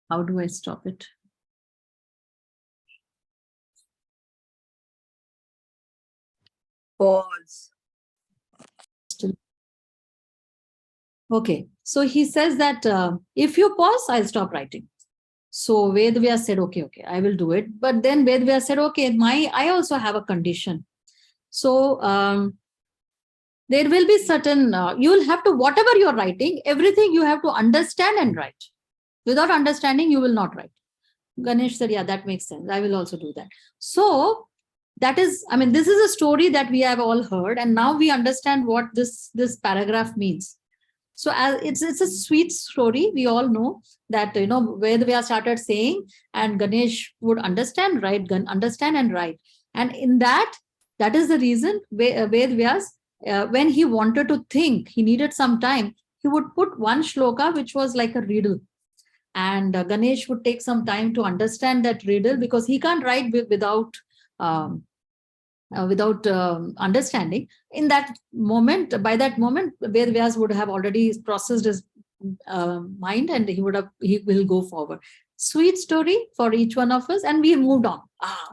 How do I stop it? Pause. Okay, so he says that if you pause, I'll stop writing. So Vedvyas said, okay, I will do it. But then Vedvyas said, okay, I also have a condition. So there will be certain, you will have to, whatever you're writing, everything you have to understand and write. Without understanding, you will not write. Ganesh said, yeah, that makes sense. I will also do that. So that is, I mean, this is a story that we have all heard. And now we understand what this paragraph means. So as it's a sweet story. We all know that, where we are started saying, and Ganesh would understand, write, understand and write. And in that is the reason Vyas, when he wanted to think, he needed some time, he would put one shloka, which was like a riddle. And Ganesh would take some time to understand that riddle, because he can't write without understanding. In that moment, by that moment, Vyas would have already processed his mind, and he will go forward. Sweet story for each one of us, and we moved on.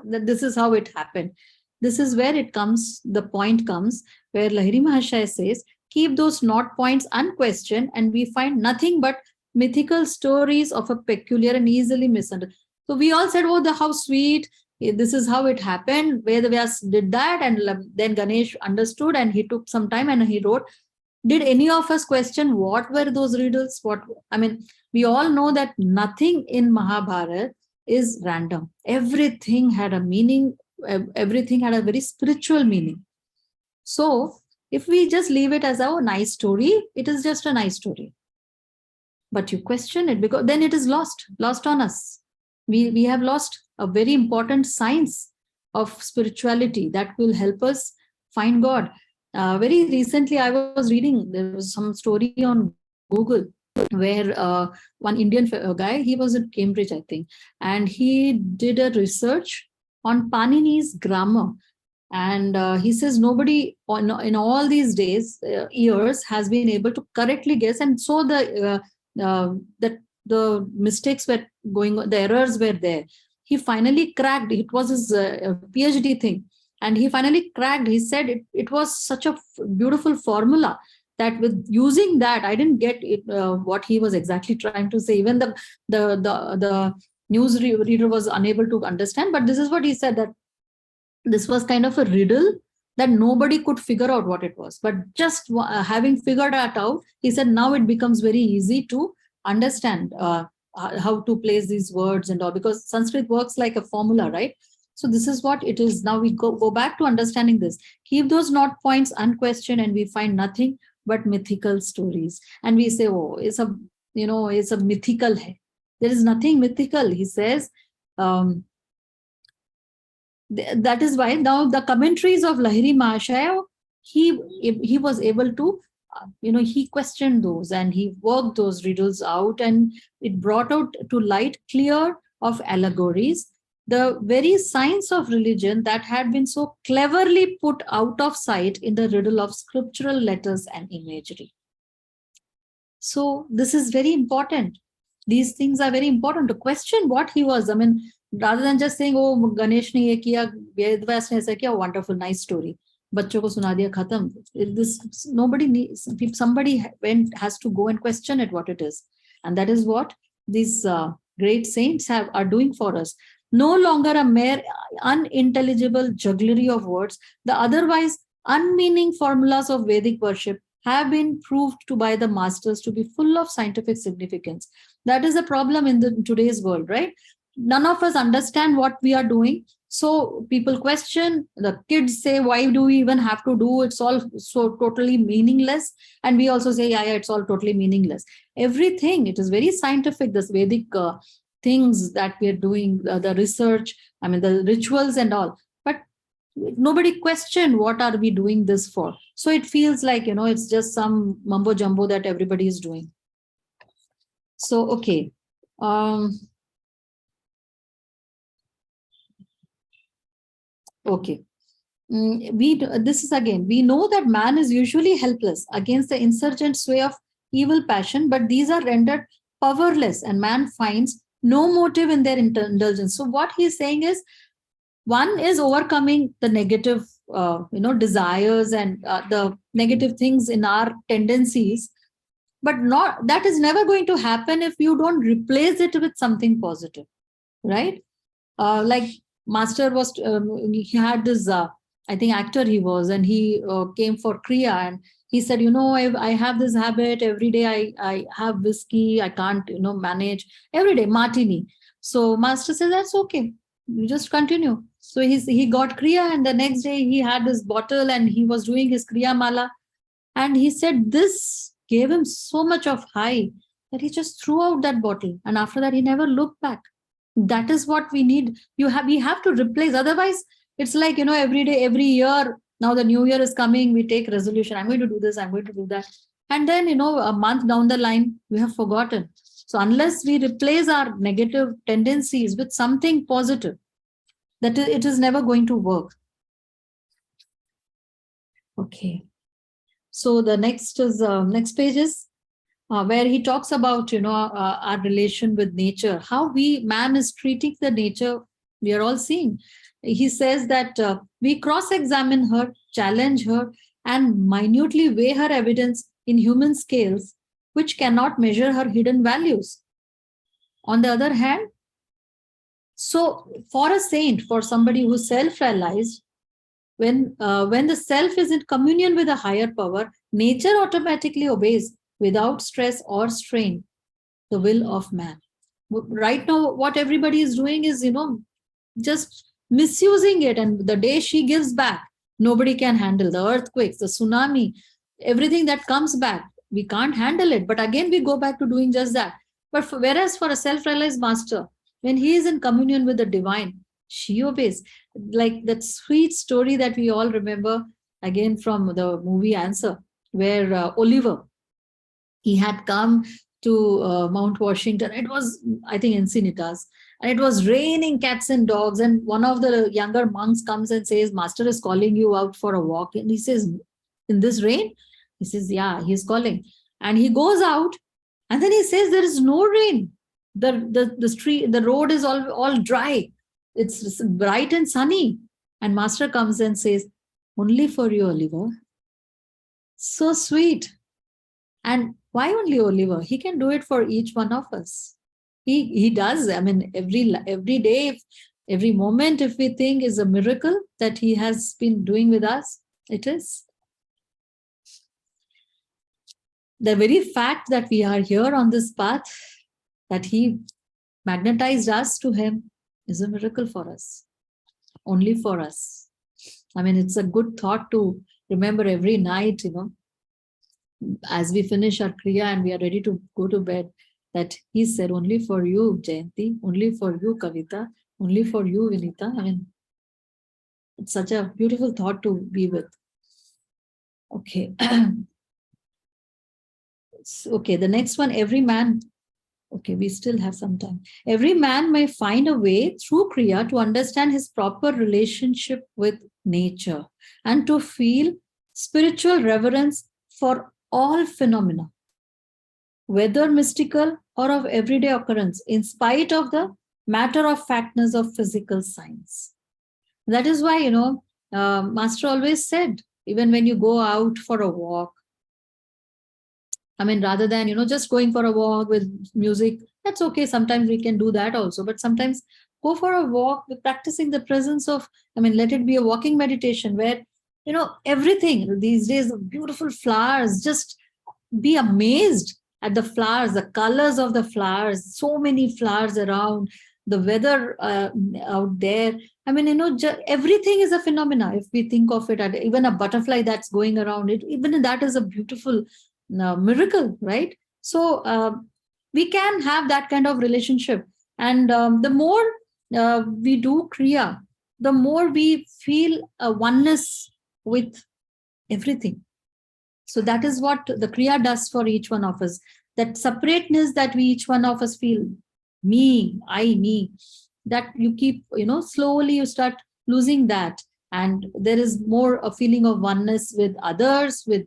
This is how it happened. This is where it comes, the point comes, where Lahiri Mahasaya says, keep those not points unquestioned, and we find nothing but mythical stories of a peculiar and easily misunderstood. So we all said, oh, how sweet, this is how it happened. Vyas did that, and then Ganesh understood, and he took some time and he wrote. Did any of us question what were those riddles? We all know that nothing in Mahabharata is random. Everything had a meaning. Everything had a very spiritual meaning. So if we just leave it as a nice story, it is just a nice story. But you question it, because then it is lost on us. We have lost a very important science of spirituality that will help us find God. Very recently, I was reading, there was some story on Google where one Indian guy, he was at Cambridge, I think, and he did a research on Panini's grammar. And he says nobody in all these years has been able to correctly guess. And so the mistakes were going, the errors were there. He finally cracked. It was his PhD thing. And he finally cracked. He said it was such a beautiful formula that with using that, I didn't get it, what he was exactly trying to say. Even the news reader was unable to understand. But this is what he said, that this was kind of a riddle that nobody could figure out what it was. But just having figured that out, he said, now it becomes very easy to understand how to place these words and all, because Sanskrit works like a formula, right? So this is what it is. Now we go back to understanding this. Keep those not points unquestioned, and we find nothing but mythical stories. And we say, oh, it's a mythical. There is nothing mythical. He says, that is why now the commentaries of Lahiri Mahasaya, he was able to, he questioned those and he worked those riddles out, and it brought out to light clear of allegories, the very science of religion that had been so cleverly put out of sight in the riddle of scriptural letters and imagery. So this is very important. These things are very important, to question what he was. Rather than just saying, oh, Ganesh ne ye kiya, Vedvyas ne aisa kiya, wonderful, nice story, bachcho ko suna diya, khatam. This, nobody needs, somebody has to go and question it, what it is. And that is what these great saints are doing for us. No longer a mere unintelligible jugglery of words, the otherwise unmeaning formulas of Vedic worship have been proved to by the masters to be full of scientific significance. That is a problem in today's world, right? None of us understand what we are doing. So people question, the kids say, why do we even have to do? It's all so totally meaningless. And we also say, yeah, it's all totally meaningless. Everything, it is very scientific, this Vedic things that we are doing, the research, the rituals and all. But nobody questioned what are we doing this for. So it feels like, it's just some mumbo jumbo that everybody is doing. So, okay. Okay. This is again, we know that man is usually helpless against the insurgent sway of evil passion, but these are rendered powerless, and man finds no motive in their indulgence. So what he's saying is, one is overcoming the negative desires and the negative things in our tendencies, but not that is never going to happen if you don't replace it with something positive, right? Like Master was, he had this, I think actor he was, and he came for Kriya, and he said, I have this habit every day. I have whiskey. I can't, manage every day martini. So Master says, that's okay. You just continue. So he got Kriya, and the next day he had this bottle and he was doing his Kriya Mala. And he said this gave him so much of high that he just threw out that bottle. And after that, he never looked back. That is what we need. We have to replace. Otherwise, it's like, every day, every year, now the new year is coming, we take resolution. I'm going to do this, I'm going to do that. And then, a month down the line, we have forgotten. So unless we replace our negative tendencies with something positive, that it is never going to work. Okay. So the next page is where he talks about, our relation with nature, how man is treating the nature. We are all seeing. He says that we cross-examine her, challenge her, and minutely weigh her evidence in human scales, which cannot measure her hidden values. On the other hand, so for a saint, for somebody who's self-realized, when the self is in communion with a higher power, nature automatically obeys without stress or strain the will of man. Right now, what everybody is doing is, just misusing it. And the day she gives back, nobody can handle the earthquakes, the tsunami, everything that comes back. We can't handle it. But again, we go back to doing just that. But whereas for a self-realized master, when he is in communion with the divine, she obeys. Like that sweet story that we all remember again from the movie Answer, where Oliver, he had come to Mount Washington. It was, I think, Encinitas, and it was raining cats and dogs. And one of the younger monks comes and says, Master is calling you out for a walk. And he says, in this rain? He says, yeah, he's calling. And he goes out, and then he says, there is no rain. The street, the road is all dry. It's bright and sunny. And Master comes and says, only for you, Oliver. So sweet. And why only Oliver? He can do it for each one of us. He does. I mean, every day, every moment, if we think, is a miracle that he has been doing with us, it is. The very fact that we are here on this path, that he magnetized us to him, is a miracle for us. Only for us. I mean, it's a good thought to remember every night, as we finish our Kriya and we are ready to go to bed, that he said, only for you, Jayanti, only for you, Kavita, only for you, Vinita. I mean, it's such a beautiful thought to be with. Okay. Okay, the next one, every man. Okay, we still have some time. Every man may find a way through Kriya to understand his proper relationship with nature and to feel spiritual reverence for all phenomena, whether mystical or of everyday occurrence, in spite of the matter-of-factness of physical science. That is why, Master always said, even when you go out for a walk, I mean, rather than, just going for a walk with music, that's okay. Sometimes we can do that also. But sometimes go for a walk with practicing the presence of, let it be a walking meditation where, everything these days, the beautiful flowers, just be amazed at the flowers, the colors of the flowers, so many flowers around, the weather out there. I mean, everything is a phenomena. If we think of it, even a butterfly that's going around it, even that is a beautiful miracle, right? So we can have that kind of relationship. And the more we do Kriya, the more we feel a oneness with everything. So that is what the Kriya does for each one of us. That separateness that we each one of us feel, me, I, me, that you keep, slowly you start losing that. And there is more a feeling of oneness with others, with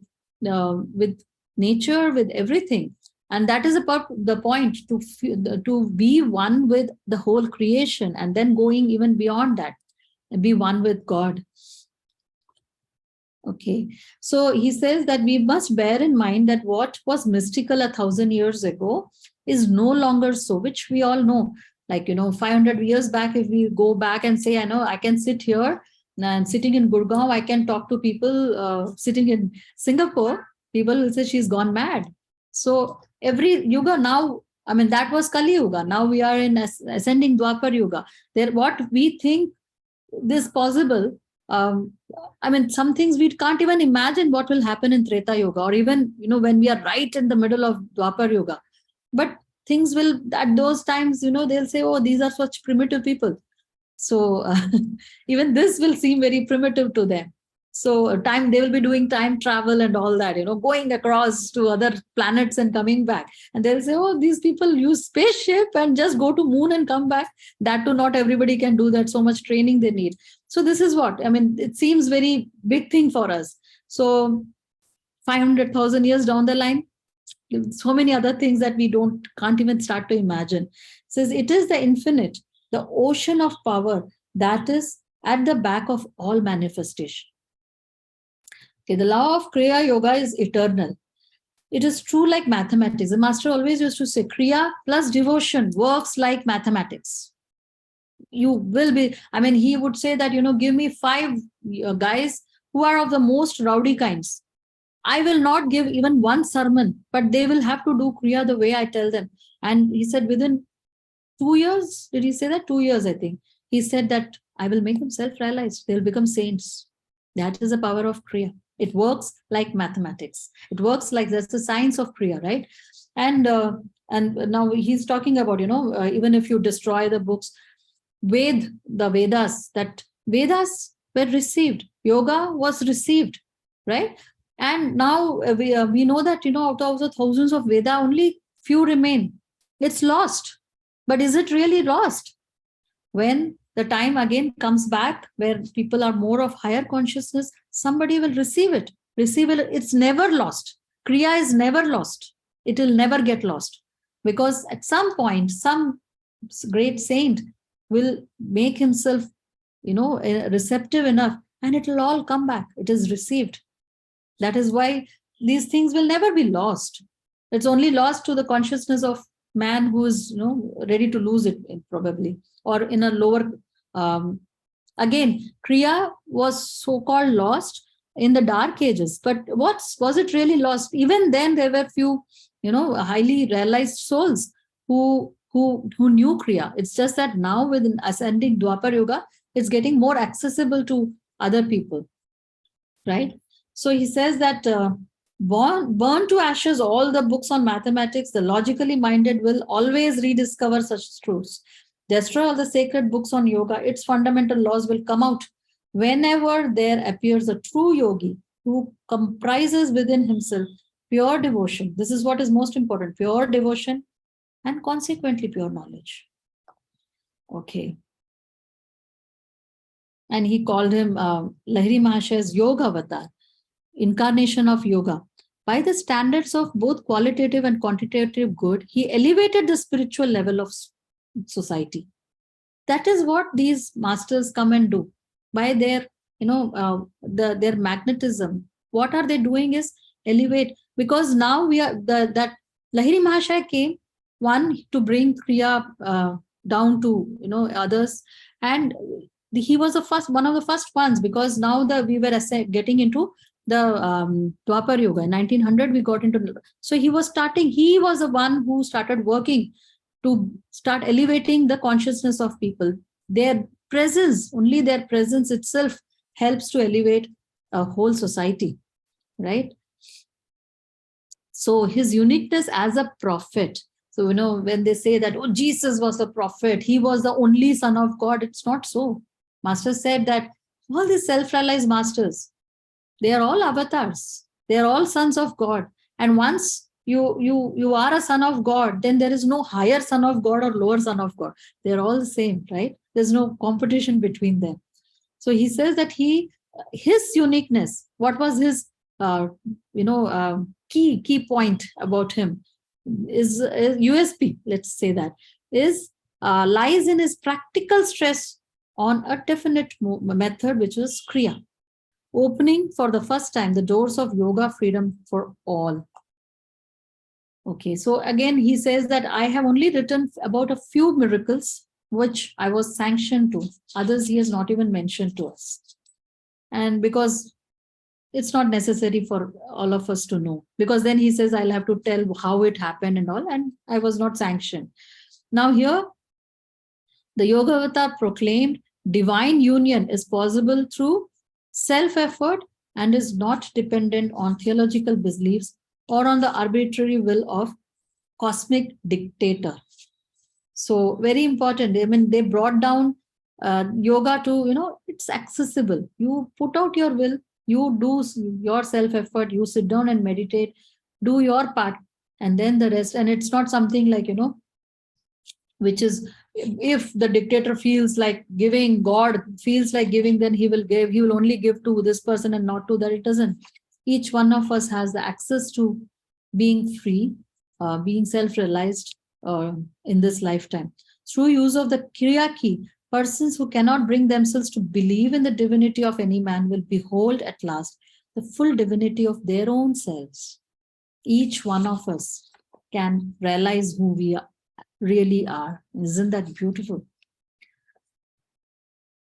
nature, with everything. And that is about the point, to be one with the whole creation, and then going even beyond that, be one with God. Okay, so he says that we must bear in mind that what was mystical 1,000 years ago is no longer so, which we all know. Like, 500 years back, if we go back and say, I know I can sit here and sitting in Gurgaon, I can talk to people sitting in Singapore, people will say she's gone mad. So every yuga now, I mean, that was Kali Yuga. Now we are in ascending Dwapar Yuga. There, what we think this possible, I mean, some things we can't even imagine what will happen in Treta Yoga, or even, when we are right in the middle of Dwapar Yoga. But things will, at those times, they'll say, oh, these are such primitive people. So even this will seem very primitive to them. So they will be doing time travel and all that, going across to other planets and coming back. And they'll say, oh, these people use spaceship and just go to moon and come back. That too, not everybody can do that. So much training they need. So this is what, I mean, it seems very big thing for us. So 500,000 years down the line, so many other things that we can't even start to imagine. It says it is the infinite, the ocean of power that is at the back of all manifestation. Okay, the law of Kriya Yoga is eternal. It is true like mathematics. The master always used to say, Kriya plus devotion works like mathematics. You will be, I mean, he would say that, give me 5 guys who are of the most rowdy kinds. I will not give even one sermon, but they will have to do Kriya the way I tell them. And he said within 2 years, did he say that? 2 years, I think. He said that I will make them self-realized. They'll become saints. That is the power of Kriya. It works like mathematics. It works like, that's the science of Kriya, right? And now he's talking about, even if you destroy the books, the Vedas, that Vedas were received. Yoga was received, right? And now we know that, out of the thousands of Veda, only few remain. It's lost. But is it really lost? When the time again comes back, where people are more of higher consciousness, somebody will receive it. It's never lost. Kriya is never lost. It will never get lost. Because at some point, some great saint will make himself, receptive enough, and it will all come back. It is received. That is why these things will never be lost. It's only lost to the consciousness of man who is, ready to lose it, probably, or in a lower. Again, Kriya was so-called lost in the dark ages, but was it really lost? Even then, there were few, highly realized souls who knew Kriya. It's just that now, with an ascending Dwapar Yuga, it's getting more accessible to other people, right? So he says that burn to ashes all the books on mathematics. The logically minded will always rediscover such truths. Destroy all the sacred books on yoga. Its fundamental laws will come out whenever there appears a true yogi who comprises within himself pure devotion. This is what is most important, pure devotion, and consequently pure knowledge. Okay. And he called him Lahiri Mahashaya's Yoga Avatar, incarnation of yoga. By the standards of both qualitative and quantitative good, he elevated the spiritual level of society. That is what these masters come and do. By their, their magnetism, what are they doing is elevate. Because now we are, that Lahiri Mahashaya came, one, to bring Kriya down to, others. And he was one of the first ones, because now we were getting into the Dwapar Yoga. In 1900, we got into. So he was the one who started working to start elevating the consciousness of people. Their presence, only their presence itself helps to elevate a whole society, right? So his uniqueness as a prophet. So, when they say that, oh, Jesus was a prophet, he was the only son of God, it's not so. Master said that all these self-realized masters, they are all avatars. They are all sons of God. And once you are a son of God, then there is no higher son of God or lower son of God. They're all the same, right? There's no competition between them. So he says that his uniqueness, what was his, key point about him is USP, let's say that, is lies in his practical stress on a definite method, which was Kriya, opening for the first time the doors of yoga freedom for all. Okay, so again, he says that I have only written about a few miracles which I was sanctioned to. Others he has not even mentioned to us. And because it's not necessary for all of us to know, because then he says, I'll have to tell how it happened and all, and I was not sanctioned. Now here, the Yoga Avatar proclaimed divine union is possible through self-effort and is not dependent on theological beliefs or on the arbitrary will of cosmic dictator. So very important. I mean, they brought down yoga to, it's accessible. You put out your will, you do your self-effort, you sit down and meditate, do your part, and then the rest. And it's not something like, which is, if the dictator feels like giving, God feels like giving, then he will give, he will only give to this person and not to that. It doesn't. Each one of us has the access to being free, being self-realized in this lifetime. Through use of the Kriya key, persons who cannot bring themselves to believe in the divinity of any man will behold at last the full divinity of their own selves. Each one of us can realize who we really are. Isn't that beautiful?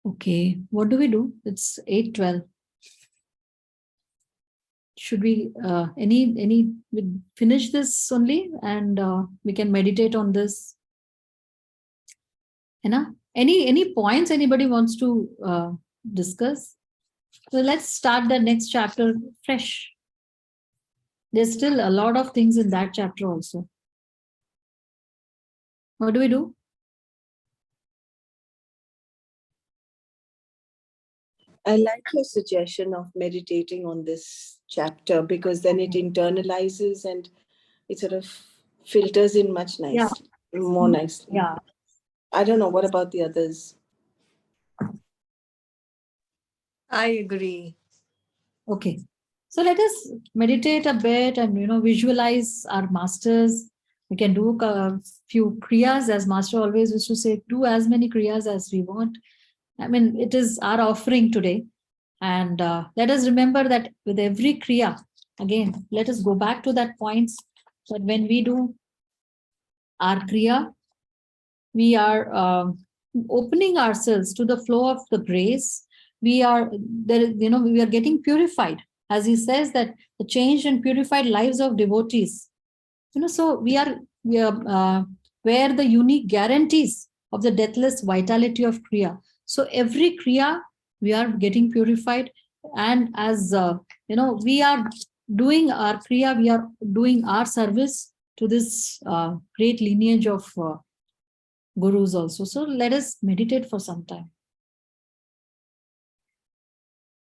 Okay, what do we do? It's 8:12. Should we we finish this only, and we can meditate on this? Any points anybody wants to discuss? So let's start the next chapter fresh. There's still a lot of things in that chapter also. What do we do? I like your suggestion of meditating on this chapter, because then it internalizes and it sort of filters in much nicely, more nicely. Yeah. I don't know. What about the others? I agree. Okay. So let us meditate a bit and, visualize our masters. We can do a few kriyas, as master always used to say, do as many kriyas as we want. I mean, it is our offering today. And let us remember that with every kriya, again, let us go back to that points that when we do our kriya, we are opening ourselves to the flow of the grace. We are there, we are getting purified, as he says that the changed and purified lives of devotees. So we are where the unique guarantees of the deathless vitality of kriya. So every kriya we are getting purified, and as we are doing our kriya, we are doing our service to this great lineage of gurus also. So let us meditate for some time.